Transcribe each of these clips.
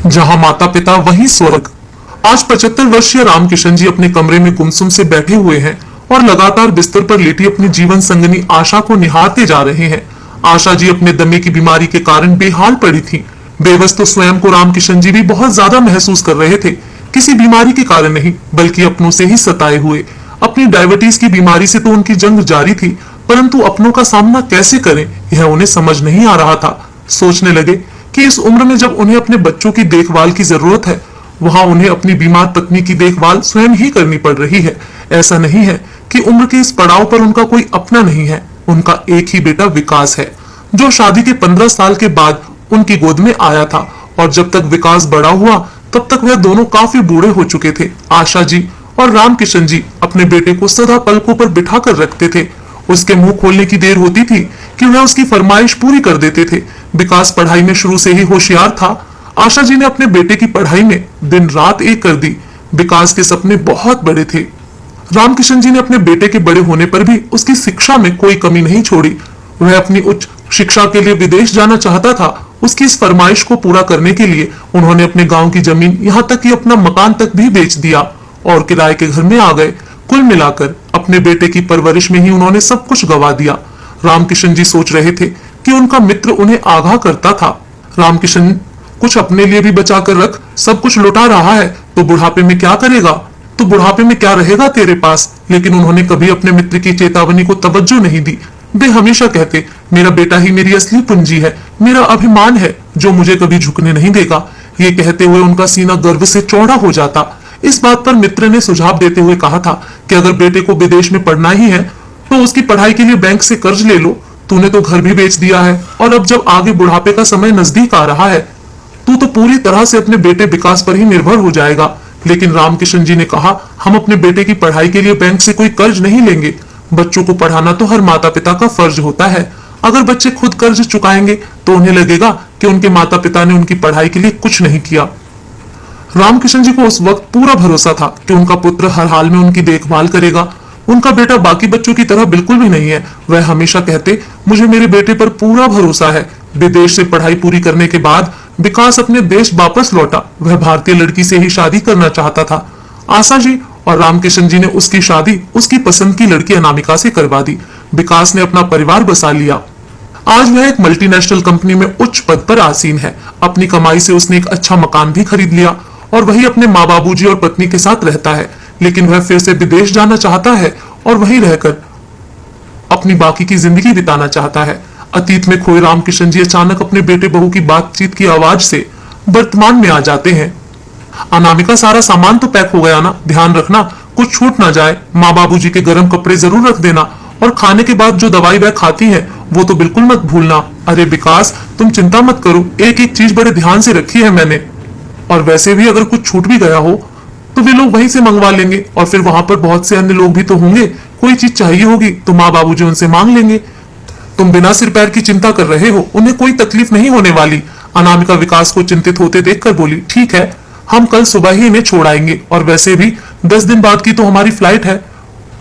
जहां माता पिता वहीं स्वर्ग। आज 75 वर्षीय रामकिशन जी अपने कमरे में गुमसुम से बैठे हुए हैं और लगातार बिस्तर पर लेटी अपनी जीवन संगनी आशा को निहारते जा रहे हैं। आशा जी अपने दमे की बीमारी के कारण बेहाल पड़ी थी। बेबस तो स्वयं को रामकिशन जी भी बहुत ज्यादा महसूस कर रहे थे, किसी बीमारी के कारण नहीं बल्कि अपनों से ही सताए हुए। अपनी डायबिटीज की बीमारी से तो उनकी जंग जारी थी, परंतु अपनों का सामना कैसे करें यह उन्हें समझ नहीं आ रहा था। सोचने लगे कि इस उम्र में जब उन्हें अपने बच्चों की देखभाल की जरूरत है, वहां उन्हें अपनी बीमार पत्नी की देखभाल स्वयं ही करनी पड़ रही है। ऐसा नहीं है कि उम्र के इस पड़ाव पर उनका कोई अपना नहीं है। उनका एक ही बेटा विकास है, जो शादी के 15 साल के बाद उनकी गोद में आया था, और जब तक विकास बड़ा हुआ तब तक वह दोनों काफी बूढ़े हो चुके थे। आशा जी और रामकिशन जी अपने बेटे को सदा पलकों पर बिठा कर रखते थे। उसके मुंह खोलने की देर होती थी कि वह उसकी फरमाइश पूरी कर देते थे। विकास पढ़ाई में शुरू से ही होशियार था। आशा जी ने अपने बेटे की पढ़ाई में दिन रात एक कर दी। विकास के सपने बहुत बड़े थे। रामकिशन जी ने अपने बेटे के बड़े होने पर भी उसकी शिक्षा में कोई कमी नहीं छोड़ी। वह अपनी उच्च शिक्षा के लिए विदेश जाना चाहता था। उसकी इस फरमाइश को पूरा करने के लिए उन्होंने अपने गांव की जमीन, यहाँ तक कि अपना मकान तक भी बेच दिया और किराए के घर में आ गए। कुल मिलाकर अपने बेटे की परवरिश में ही उन्होंने सब कुछ गवा दिया। रामकिशन जी सोच रहे थे कि उनका मित्र उन्हें आगाह करता था, रामकिशन कुछ अपने लिए भी बचा कर रख, सब कुछ लुटा रहा है तो बुढ़ापे में क्या करेगा, तो बुढ़ापे में क्या रहेगा तेरे पास। लेकिन उन्होंने कभी अपने मित्र की चेतावनी को तवज्जो नहीं दी। वे हमेशा कहते, मेरा बेटा ही मेरी असली पूंजी है, मेरा अभिमान है, जो मुझे कभी झुकने नहीं देगा। ये कहते हुए उनका सीना गर्व से चौड़ा हो जाता। इस बात पर मित्र ने सुझाव देते हुए कहा था कि अगर बेटे को विदेश में पढ़ना ही है तो उसकी पढ़ाई के लिए बैंक से कर्ज ले लो। तूने तो घर भी बेच दिया है, और अब जब आगे बुढ़ापे का समय नजदीक आ रहा है, तू तो पूरी तरह से अपने बेटे विकास पर ही निर्भर हो जाएगा। लेकिन रामकिशन जी ने कहा, हम अपने बेटे की पढ़ाई के लिए बैंक से कोई कर्ज नहीं लेंगे। बच्चों को पढ़ाना तो हर माता पिता का फर्ज होता है। अगर बच्चे खुद कर्ज चुकाएंगे तो उन्हें लगेगा कि उनके माता पिता ने उनकी पढ़ाई के लिए कुछ नहीं किया। रामकिशन जी को उस वक्त पूरा भरोसा था कि उनका पुत्र हर हाल में उनकी देखभाल करेगा। उनका बेटा बाकी बच्चों की तरह बिल्कुल भी नहीं है। वह हमेशा कहते, मुझे मेरे बेटे पर पूरा भरोसा है। विदेश से पढ़ाई पूरी करने के बाद विकास अपने देश वापस लौटा। वह भारतीय लड़की से ही शादी करना चाहता था। आशा जी और रामकिशन जी ने उसकी शादी उसकी पसंद की लड़की अनामिका से करवा दी। विकास ने अपना परिवार बसा लिया। आज वह एक मल्टीनेशनल कंपनी में उच्च पद पर आसीन है। अपनी कमाई से उसने एक अच्छा मकान भी खरीद लिया और वही अपने माँ बाबूजी और पत्नी के साथ रहता है। लेकिन वह फिर से विदेश जाना चाहता है और वहीं रहकर अपनी बाकी की जिंदगी बिताना चाहता है। अतीत में खोए रामकिशन जी अचानक अपने बेटे बहू की बातचीत की आवाज से वर्तमान में आ जाते हैं। अनामिका, सारा सामान तो पैक हो गया ना, ध्यान रखना कुछ छूट ना जाए। माँ बाबूजी के गर्म कपड़े जरूर रख देना, और खाने के बाद जो दवाई वह खाती है वो तो बिल्कुल मत भूलना। अरे विकास, तुम चिंता मत करो, एक एक चीज बड़े ध्यान से रखी है मैंने। और वैसे भी अगर कुछ छूट भी गया हो तो वे लोग वहीं से मंगवा लेंगे, और फिर वहां पर बहुत से अन्य लोग भी तो होंगे। कोई चीज चाहिए होगी तो माँ बाबूजी उनसे मांग लेंगे। तुम बिना सिर पैर की चिंता कर रहे हो, उन्हें कोई तकलीफ नहीं होने वाली। अनामिका विकास को चिंतित होते देखकर बोली, ठीक है, हम कल सुबह ही इन्हें छोड़ आएंगे, और वैसे भी 10 दिन बाद की तो हमारी फ्लाइट है।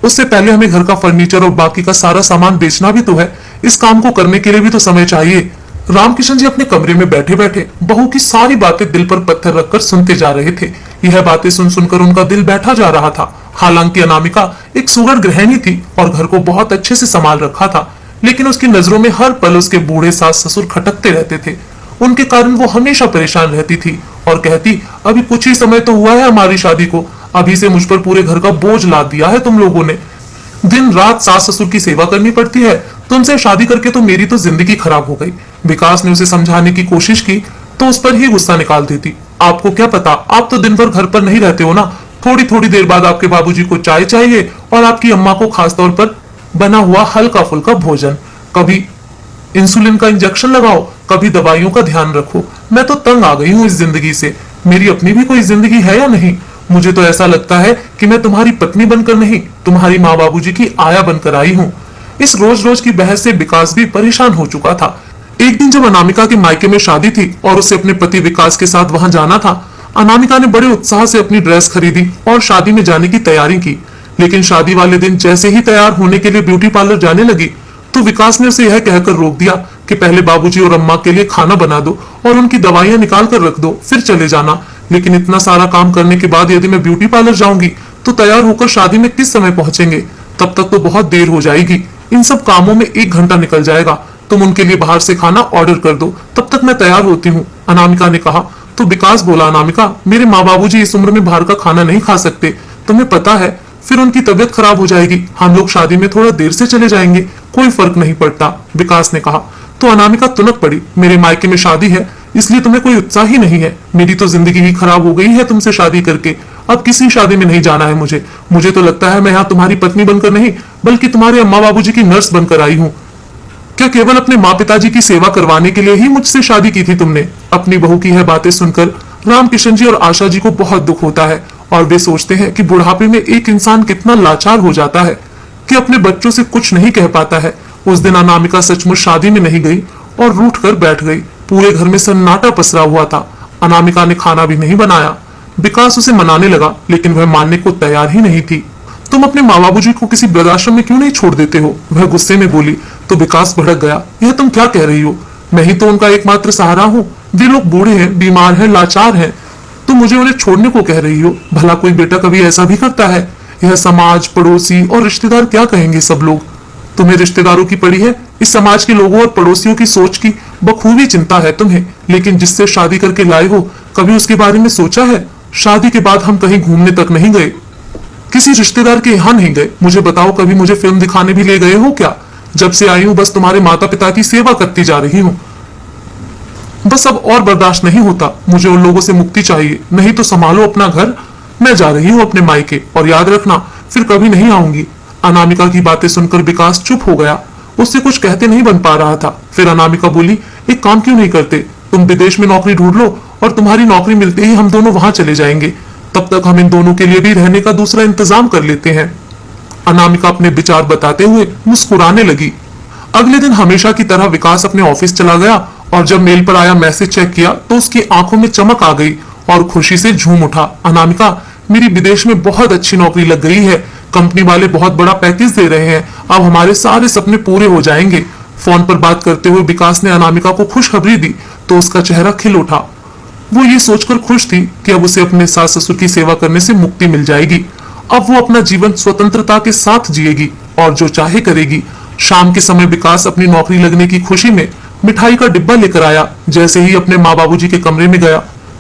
उससे पहले हमें घर का फर्नीचर और बाकी का सारा सामान बेचना भी तो है। इस काम को करने के लिए भी तो समय चाहिए। रामकिशन जी अपने कमरे में बैठे बैठे बहू की सारी बातें दिल पर पत्थर रखकर सुनते जा रहे थे। यह बातें सुन सुनकर उनका दिल बैठा जा रहा था। हालांकि अनामिका एक सुगढ़ गृहिणी थी और घर को बहुत अच्छे से संभाल रखा था, लेकिन उसकी नजरों में हर पल उसके बूढ़े सास ससुर खटकते रहते थे। उनके कारण वो हमेशा परेशान रहती थी और कहती, अभी कुछ ही समय तो हुआ है हमारी शादी को, अभी से मुझ पर पूरे घर का बोझ लाद दिया है तुम लोगों ने। दिन रात सास ससुर की सेवा करनी पड़ती है। तुमसे शादी करके तो मेरी तो जिंदगी खराब हो गई। विकास ने उसे समझाने की कोशिश की तो उस पर ही गुस्सा निकाल देती। आपको क्या पता, आप तो दिन भर घर पर नहीं रहते हो ना। थोड़ी थोड़ी देर बाद आपके बाबूजी को चाय चाहिए और आपकी अम्मा को खासतौर पर बना हुआ हल्का फुल्का भोजन। कभी इंसुलिन का इंजेक्शन लगाओ, कभी दवाइयों का ध्यान रखो। मैं तो तंग आ गई हूँ इस जिंदगी से। मेरी अपनी भी कोई जिंदगी है या नहीं? मुझे तो ऐसा लगता है कि मैं तुम्हारी पत्नी बनकर नहीं, तुम्हारी माँ बाबूजी की आया बनकर आई हूँ। इस रोज रोज की बहस से विकास भी परेशान हो चुका था। एक दिन जब अनामिका के मायके में शादी थी और उसे अपने पति विकास के साथ वहां जाना था, अनामिका ने बड़े उत्साह से अपनी ड्रेस खरीदी और शादी में जाने की तैयारी की। लेकिन शादी वाले दिन जैसे ही तैयार होने के लिए ब्यूटी पार्लर जाने लगी तो विकास ने उसे यह कहकर रोक दिया कि पहले बाबूजी और अम्मा के लिए खाना बना दो और उनकी दवाइयां निकाल कर रख दो, फिर चले जाना। लेकिन इतना सारा काम करने के बाद यदि मैं ब्यूटी पार्लर जाऊंगी तो तैयार होकर शादी में किस समय पहुंचेंगे? तब तक तो बहुत देर हो जाएगी। इन सब कामों में 1 घंटा निकल जाएगा। तुम उनके लिए बाहर से खाना ऑर्डर कर दो, तब तक मैं तैयार होती हूँ, अनामिका ने कहा। तो विकास बोला, अनामिका, मेरे माँ बाबूजी इस उम्र में बाहर का खाना नहीं खा सकते, तुम्हें पता है, फिर उनकी तबीयत खराब हो जाएगी। हम लोग शादी में थोड़ा देर से चले जाएंगे, कोई फर्क नहीं पड़ता, विकास ने कहा। तो अनामिका तुनक पड़ी, मेरे मायके में शादी है इसलिए तुम्हें कोई उत्साह ही नहीं है। मेरी तो जिंदगी ही खराब हो गई है तुमसे शादी करके। अब किसी शादी में नहीं जाना है मुझे तो लगता है मैं यहाँ तुम्हारी पत्नी बनकर नहीं बल्कि तुम्हारे अम्मा बाबूजी की नर्स बनकर आई हूँ। क्या केवल अपने माँ पिताजी की सेवा करवाने के लिए ही मुझसे शादी की थी तुमने? अपनी बहू की यह बातें सुनकर रामकिशन जी और आशा जी को बहुत दुख होता है और वे सोचते हैं कि बुढ़ापे में एक इंसान कितना लाचार हो जाता है कि अपने बच्चों से कुछ नहीं कह पाता है। उस दिन अनामिका सचमुच शादी में नहीं गई और रूठ कर बैठ गई। पूरे घर में सन्नाटा पसरा हुआ था। अनामिका ने खाना भी नहीं बनाया। विकास उसे मनाने लगा लेकिन वह मानने को तैयार ही नहीं थी। तुम अपने माँ बाबूजी को किसी वृद्धाश्रम में क्यों नहीं छोड़ देते हो? वह गुस्से में बोली। तो विकास भड़क गया, यह तुम क्या कह रही हो? मैं ही तो उनका एकमात्र सहारा हूँ। वे लोग बूढ़े हैं, बीमार हैं, लाचार हैं, तुम मुझे उन्हें छोड़ने को कह रही हो? भला कोई बेटा कभी ऐसा भी करता है? यह समाज, पड़ोसी और रिश्तेदार क्या कहेंगे सब लोग? तुम्हें रिश्तेदारों की पड़ी है, इस समाज के लोगों और पड़ोसियों की सोच की बखूबी चिंता है तुम्हें। लेकिन जिससे शादी करके लाए हो कभी उसके बारे में सोचा है? शादी के बाद हम कहीं घूमने तक नहीं गए, किसी रिश्तेदार के यहाँ नहीं गए। मुझे बताओ, कभी मुझे फिल्म दिखाने भी ले गए हो क्या? जब से आई हूँ बस तुम्हारे माता पिता की सेवा करती जा रही हूँ। बस अब और बर्दाश्त नहीं होता, मुझे उन लोगों से मुक्ति चाहिए, नहीं तो संभालो अपना घर। मैं जा रही हूँ अपने मायके और याद रखना फिर कभी नहीं आऊंगी। अनामिका की बातें सुनकर विकास चुप हो गया। उससे कुछ कहते नहीं बन पा रहा था। फिर अनामिका बोली, एक काम क्यों नहीं करते? तुम विदेश में नौकरी ढूंढ लो और तुम्हारी नौकरी मिलते ही हम दोनों वहां चले जाएंगे। तब तक हम इन दोनों के लिए भी रहने का दूसरा इंतजाम कर लेते हैं। अनामिका अपने विचार बताते हुए मुस्कुराने लगी। अगले दिन हमेशा की तरह विकास अपने ऑफिस चला गया और जब मेल पर आया मैसेज चेक किया तो उसकी आंखों में चमक आ गई और खुशी से झूम उठा। अनामिका, मेरी विदेश में बहुत अच्छी नौकरी लग गई है, कंपनी वाले बहुत बड़ा पैकेज दे रहे हैं, अब हमारे सारे सपने पूरे हो जाएंगे। फोन पर बात करते हुए विकास ने अनामिका को खुशखबरी दी तो उसका चेहरा खिल उठा। वो ये सोचकर खुश थी कि अब उसे अपने सास ससुर की सेवा करने से मुक्ति मिल जाएगी। अब वो अपना जीवन स्वतंत्रता के साथ जिएगी और जो चाहे करेगी। शाम के समय विकास अपनी नौकरी लगने की खुशी में मिठाई का डिब्बा लेकर आया। जैसे ही अपने माँ बाबूजी के कमरे में गया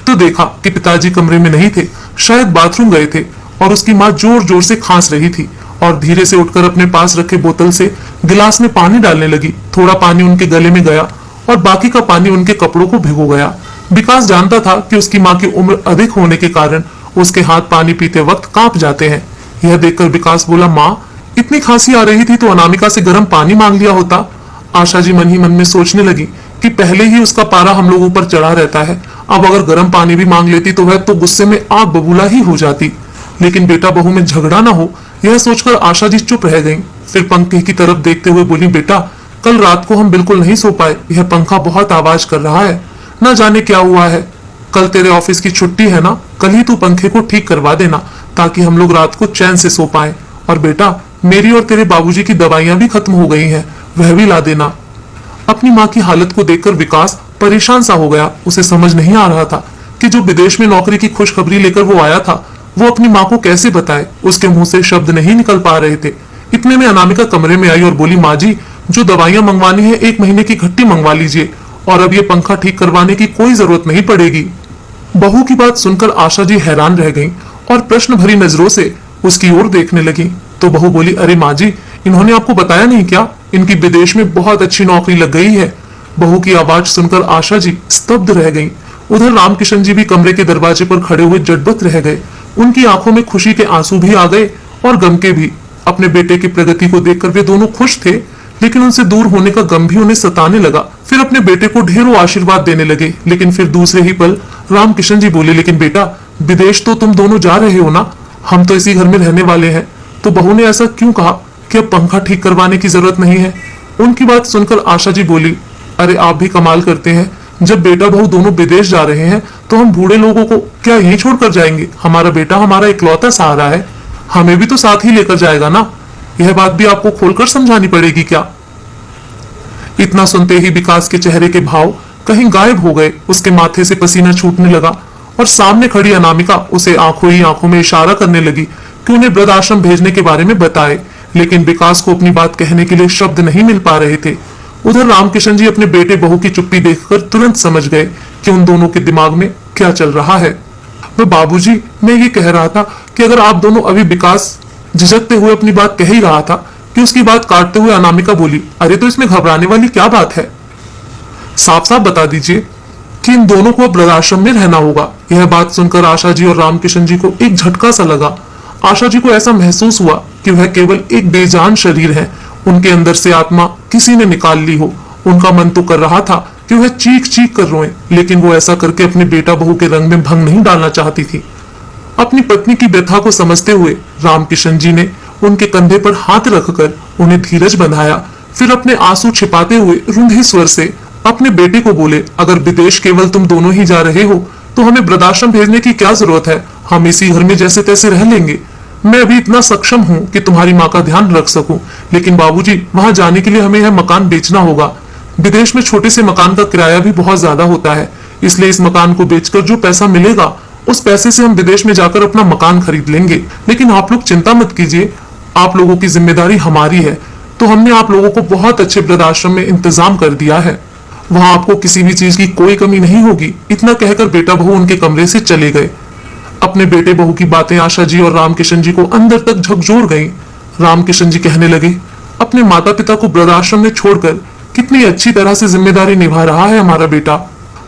तो देखा कि पिताजी कमरे में नहीं थे, शायद बाथरूम गए थे और उसकी माँ जोर जोर से खांस रही थी और धीरे से उठकर अपने पास रखे बोतल से गिलास में पानी डालने लगी। थोड़ा पानी उनके गले में गया और बाकी का पानी उनके कपड़ों को भिगो गया। विकास जानता था कि उसकी माँ की उम्र अधिक होने के कारण उसके हाथ पानी पीते वक्त कांप जाते हैं। यह देखकर विकास बोला, माँ, इतनी खांसी आ रही थी तो अनामिका से गर्म पानी मांग लिया होता। आशा जी मन ही मन में सोचने लगी कि पहले ही उसका पारा हम लोगों पर चढ़ा रहता है, अब अगर गर्म पानी भी मांग लेती तो वह तो गुस्से में आग बबूला ही हो जाती। लेकिन बेटा बहू में झगड़ा ना हो, यह सोचकर आशा जी चुप रह गईं। फिर पंखे की तरफ देखते हुए बोली, बेटा, कल रात को हम बिल्कुल नहीं सो पाए, यह पंखा बहुत आवाज कर रहा है, ना जाने क्या हुआ है। कल तेरे ऑफिस की छुट्टी है ना, कल ही तू पंखे को ठीक करवा देना ताकि हम लोग रात को चैन से सो पाए। और बेटा, मेरी और तेरे बाबूजी की दवाइयां भी खत्म हो गई हैं, वह भी ला देना। अपनी माँ की हालत को देखकर विकास परेशान सा हो गया। उसे समझ नहीं आ रहा था कि जो विदेश में नौकरी की खुशखबरी लेकर वो आया था वो अपनी माँ को कैसे बताए। उसके मुंह से शब्द नहीं निकल पा रहे थे। इतने में अनामिका कमरे में आई और बोली, माँ जी, जो दवाइयां मंगवानी है 1 महीने की घट्टी मंगवा लीजिए और अब ये पंखा ठीक करवाने की कोई जरूरत नहीं पड़ेगी। बहू की बात सुनकर आशा जी हैरान रह गईं और प्रश्न भरी नजरों से उसकी ओर देखने लगी। तो बहू बोली, अरे माँ जी, इन्होंने आपको बताया नहीं क्या? इनकी विदेश में बहुत अच्छी नौकरी लग गई है। बहू की आवाज सुनकर आशा जी स्तब्ध रह गईं। उधर रामकिशन जी भी कमरे के दरवाजे पर खड़े हुए जड़बत रह गए। उनकी आंखों में खुशी के आंसू भी आ गए और गम के भी। अपने बेटे की प्रगति को देखकर वे दोनों खुश थे, लेकिन उनसे दूर होने का गम भी उन्हें सताने लगा। फिर अपने बेटे को ढेरों आशीर्वाद देने लगे, लेकिन फिर दूसरे ही पल रामकिशन जी बोले, लेकिन बेटा, विदेश तो तुम दोनों जा रहे हो ना, हम तो इसी घर में रहने वाले हैं। तो बहू ने ऐसा क्यों कहा कि अब पंखा ठीक करवाने की जरूरत नहीं है? उनकी बात सुनकर आशा जी बोली, अरे आप भी कमाल करते हैं, जब बेटा बहू दोनों विदेश जा रहे हैं तो हम बूढ़े लोगों को क्या यहीं छोड़कर जाएंगे? हमारा बेटा हमारा इकलौता सहारा है, हमें भी तो साथ ही लेकर जाएगा ना। यह बात भी आपको खोलकर समझानी पड़ेगी क्या? इतना सुनते ही विकास के चेहरे के भाव कहीं गायब हो गए। उसके माथे से पसीना छूटने लगा और सामने खड़ी अनामिका उसे आंखों ही आंखों में इशारा करने लगी कि उन्हें वृद्धाश्रम भेजने के बारे में बताए, लेकिन विकास को अपनी बात कहने के लिए शब्द नहीं मिल पा रहे थे। उधर रामकिशन जी अपने बेटे बहू की चुप्पी देखकर तुरंत समझ गए कि उन दोनों के दिमाग में क्या चल रहा है। मैं बाबूजी, मैं ये कह रहा था कि अगर आप दोनों अभी विकास झिझकते हुए अपनी बात कह ही रहा था कि उसकी बात काटते हुए अनामिका बोली, अरे तो इसमें घबराने वाली क्या बात है? साफ साफ बता दीजिए कि इन दोनों को अब वृद्धाश्रम में रहना होगा। यह बात सुनकर आशा जी और रामकिशन जी को एक झटका सा लगा। आशा जी को ऐसा महसूस हुआ कि वह केवल एक बेजान शरीर है, उनके अंदर से आत्मा किसी ने निकाल ली हो। उनका मन तो कर रहा था कि वह चीख चीख कर रोए, लेकिन वो ऐसा करके अपने बेटा बहू के रंग में भंग नहीं डालना चाहती थी। अपनी पत्नी की व्यथा को समझते हुए रामकिशन जी ने उनके कंधे पर हाथ रखकर उन्हें धीरज बंधाया। फिर अपने आंसू छिपाते हुए रुंधे स्वर से अपने बेटे को बोले, अगर विदेश केवल तुम दोनों ही जा रहे हो तो हमें वृद्धाश्रम भेजने की क्या जरूरत है? हम इसी घर में जैसे तैसे रह लेंगे। मैं अभी इतना सक्षम हूँ कि तुम्हारी माँ का ध्यान रख सकूं, लेकिन बाबूजी, वहां जाने के लिए हमें यह मकान बेचना होगा। विदेश में छोटे से मकान का किराया भी बहुत ज्यादा होता है, इसलिए इस मकान को बेचकर जो पैसा मिलेगा उस पैसे से हम विदेश में जाकर अपना मकान खरीद लेंगे। लेकिन आप लोग चिंता मत कीजिए, आप लोगों की जिम्मेदारी हमारी है, तो हमने आप लोगों को बहुत अच्छे वृद्धाश्रम में इंतजाम कर दिया है। वहां आपको किसी भी चीज की कोई कमी नहीं होगी। इतना कहकर बेटा बहू उनके कमरे से चले गए। अपने बेटे बहू की बातें आशा जी और रामकिशन जी को अंदर तक झकझोर गईं। रामकिशन जी कहने लगे, अपने माता पिता को वृद्धाश्रम में छोड़कर कितनी अच्छी तरह से जिम्मेदारी निभा रहा है हमारा बेटा।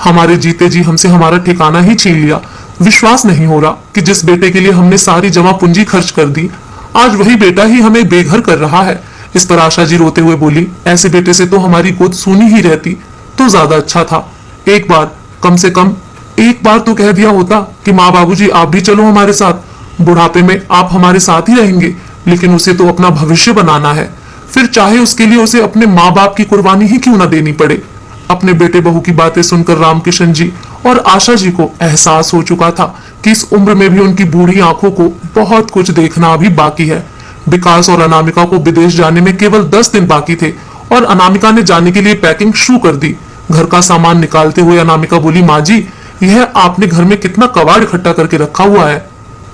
हमारे जीते जी हमसे हमारा ठिकाना ही छीन लिया। विश्वास नहीं हो रहा कि जिस बेटे के लिए हमने सारी जमा पूंजी खर्च कर दी, आज वही बेटा ही हमें बेघर कर रहा है। इस पर आशा जी रोते हुए बोली, ऐसे बेटे से तो हमारी गोद सूनी ही रहती तो ज्यादा अच्छा था। एक बार, कम से कम एक बार तो कह दिया होता कि माँ बाबूजी आप भी चलो हमारे साथ, बुढ़ापे में आप हमारे साथ ही रहेंगे। लेकिन उसे तो अपना भविष्य बनाना है, फिर चाहे उसके लिए उसे अपने माँ बाप की कुर्बानी ही क्यों ना देनी पड़े। अपने बेटे बहू की बातें सुनकर रामकिशन जी और आशा जी को एहसास हो चुका था कि इस उम्र में भी उनकी बूढ़ी आंखों को बहुत कुछ देखना अभी बाकी है। विकास और अनामिका को विदेश जाने में केवल 10 दिन बाकी थे और अनामिका ने जाने के लिए पैकिंग शुरू कर दी। घर का सामान निकालते हुए अनामिका बोली, माँ जी, यह आपने घर में कितना कबाड़ इकट्ठा करके रखा हुआ है,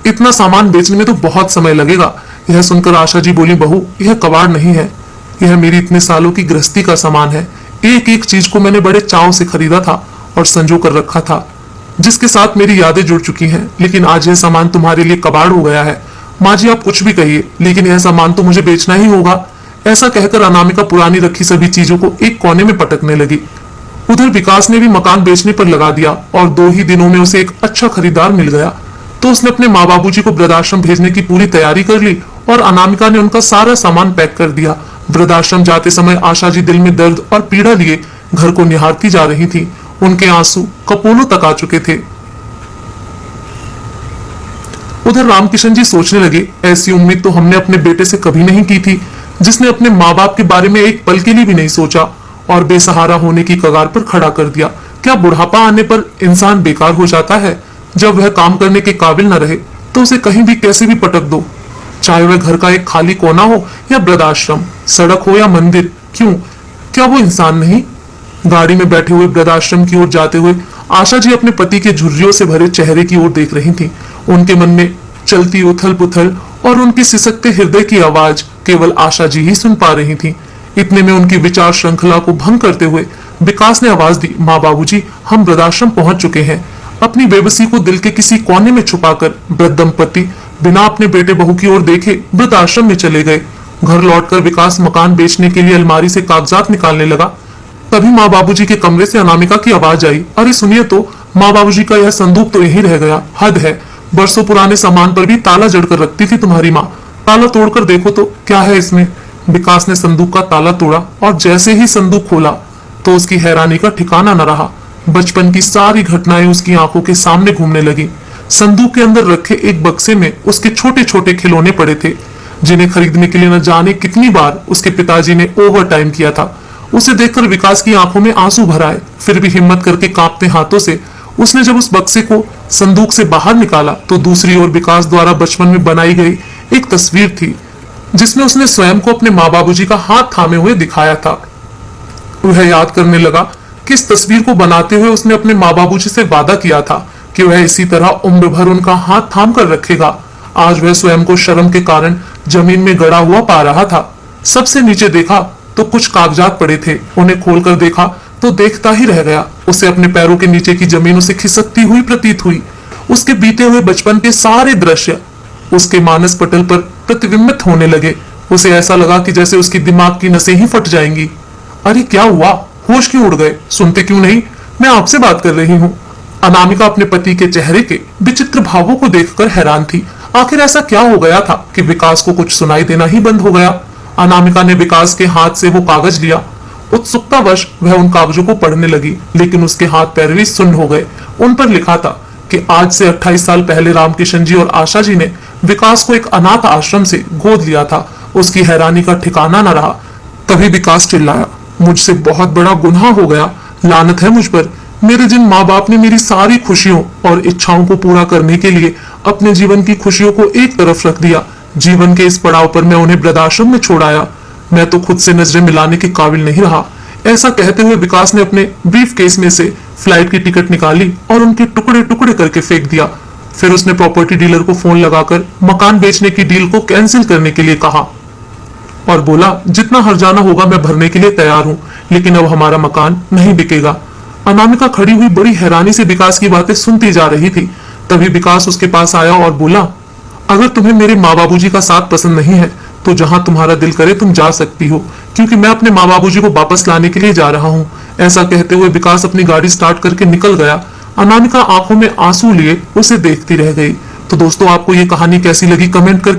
इतना सामान बेचने में तो बहुत समय लगेगा। यह सुनकर आशा जी बोली, बहू, यह कबाड़ नहीं है, यह मेरी इतने सालों की गृहस्थी का सामान है। एक एक चीज को मैंने बड़े चाव से खरीदा था और संजो कर रखा था, जिसके साथ मेरी यादें जुड़ चुकी हैं। लेकिन आज यह सामान तुम्हारे लिए कबाड़ हो गया है। माँ जी, आप कुछ भी कहिए, लेकिन यह सामान तो मुझे बेचना ही होगा। ऐसा कहकर अनामिका पुरानी रखी सभी चीजों को एक कोने में पटकने लगी। उधर विकास ने भी मकान बेचने पर लगा दिया और 2 ही दिनों में उसे एक अच्छा खरीदार मिल गया, तो उसने अपने माँ बाबूजी को वृद्धाश्रम भेजने की पूरी तैयारी कर ली और अनामिका ने उनका सारा सामान पैक कर दिया। वृद्धाश्रम जाते समय आशा जी दिल में दर्द और पीड़ा लिए घर को निहारती जा रही थी। उनके आंसू कपोलों तक आ चुके थे। उधर रामकिशन जी सोचने लगे, ऐसी उम्मीद तो हमने अपने बेटे से कभी नहीं की थी, जिसने अपने माँ बाप के बारे में एक पल के लिए भी नहीं सोचा और बेसहारा होने की कगार पर खड़ा कर दिया। क्या बुढ़ापा आने पर इंसान बेकार हो जाता है? जब वह काम करने के काबिल न रहे तो उसे कहीं भी कैसे भी पटक दो, चाहे वह घर का एक खाली कोना हो या वृद्धाश्रम, सड़क हो या मंदिर। क्यों, क्या वो इंसान नहीं? गाड़ी में बैठे हुए वृद्धाश्रम की ओर जाते हुए आशा जी अपने पति के झुर्रियों से भरे चेहरे की ओर देख रही थी। उनके मन में चलती उथल पुथल और उनकी सिसकते हृदय की आवाज केवल आशा जी ही सुन पा रही थी। इतने में उनकी विचार श्रृंखला को भंग करते हुए विकास ने आवाज दी, माँ बाबूजी, हम वृद्धाश्रम पहुंच चुके हैं। अपनी बेबसी को दिल के किसी कोने में छुपाकर वृद्ध दंपति बिना अपने बेटे बहू की ओर देखे वृद्धाश्रम में चले गए। घर लौटकर विकास मकान बेचने के लिए अलमारी से कागजात निकालने लगा। तभी माँ बाबूजी के कमरे से अनामिका की आवाज आई, अरे सुनिए तो, माँ बाबूजी का यह संदूक तो यहीं रह गया। हद है, बरसों पुराने सामान पर भी ताला जड़कर रखती थी तुम्हारी माँ। ताला तोड़कर देखो तो क्या है इसमें। विकास ने संदूक का ताला तोड़ा और जैसे ही संदूक खोला तो उसकी हैरानी का ठिकाना न रहा। बचपन की सारी घटनाएं उसकी आंखों के सामने घूमने लगी। संदूक के अंदर रखे एक बक्से में उसके छोटे छोटे खिलौने पड़े थे, जिन्हें खरीदने के लिए न जाने कितनी बार उसके पिताजी ने ओवर टाइम किया था। उसे देखकर विकास की आंखों में आंसू भर आए। फिर भी हिम्मत करके कांपते हाथों से उसने जब उस बक्से को संदूक से बाहर निकाला तो दूसरी ओर विकास द्वारा बचपन में बनाई गई एक तस्वीर थी, जिसमें उसने स्वयं को अपने माँ बाबूजी का हाथ थामे हुए दिखाया था। वह याद करने लगा कि इस तस्वीर को बनाते हुए उसने अपने माँ बाबूजी से वादा किया था कि वह इसी तरह उम्र भर उनका हाथ थाम कर रखेगा। आज वह स्वयं को शर्म के कारण जमीन में गड़ा हुआ पा रहा था। सबसे नीचे देखा तो कुछ कागजात पड़े थे। उन्हें खोलकर देखा तो देखता ही रह गया। उसे अपने पैरों के नीचे की जमीन उसे खिसकती हुई प्रतीत हुई। उसके बीते हुए बचपन के सारे दृश्य उसके मानस पटल पर प्रतिबिंबित होने लगे। उसे ऐसा लगा कि जैसे उसकी दिमाग की नसें ही फट जाएंगी। अरे क्या हुआ? होश क्यों उड़ गए? सुनते क्यों नहीं? मैं आपसे बात कर रही हूँ। अनामिका अपने पति के चेहरे के विचित्र भावों को देखकर हैरान थी। आखिर ऐसा क्या हो गया था कि विकास को कुछ सुनाई देना ही बंद हो गया? अनामिका ने विकास के हाथ से वो कागज लिया। उत्सुकतावश वह उन कागजों को पढ़ने लगी, लेकिन उसके हाथ पैर भी सुन्न हो गए। उन पर लिखा था कि आज से 28 साल पहले रामकिशन जी और आशा जी ने विकास को एक अनाथ आश्रम से गोद लिया था। उसकी हैरानी का ठिकाना न रहा। तभी विकास चिल्लाया, मुझसे बहुत बड़ा गुनाह हो गया। लानत है मुझ पर। मेरे जिन माँ बाप ने मेरी सारी खुशियों और इच्छाओं को पूरा करने के लिए अपने जीवन की खुशियों को एक तरफ रख दिया, जीवन के इस पड़ाव पर मैं उन्हें वृद्धाश्रम में छोड़ आया। मैं तो खुद से नजरें मिलाने के काबिल नहीं रहा। ऐसा कहते हुए विकास ने अपने ब्रीफ केस में से फ्लाइट की टिकट निकाली और उनके टुकड़े टुकड़े करके फेंक दिया। फिर उसने प्रॉपर्टी डीलर को फोन लगाकर मकान बेचने की डील को कैंसिल करने के लिए कहा और बोला, जितना हर्जाना होगा मैं भरने के लिए तैयार हूँ, लेकिन अब हमारा मकान नहीं बिकेगा। अनामिका खड़ी हुई बड़ी हैरानी से विकास की बातें सुनती जा रही थी। तभी विकास उसके पास आया और बोला, अगर तुम्हें मेरे माँ बाबूजी का साथ पसंद नहीं है तो जहां तुम्हारा दिल करे तुम जा सकती हो, क्योंकि मैं अपने माँ बाबूजी को वापस लाने के लिए जा रहा हूँ। ऐसा कहते हुए विकास अपनी गाड़ी स्टार्ट करके निकल गया। अनामिका आंखों में आंसू लिए उसे देखती रह गई। तो दोस्तों, आपको ये कहानी कैसी लगी कमेंट कर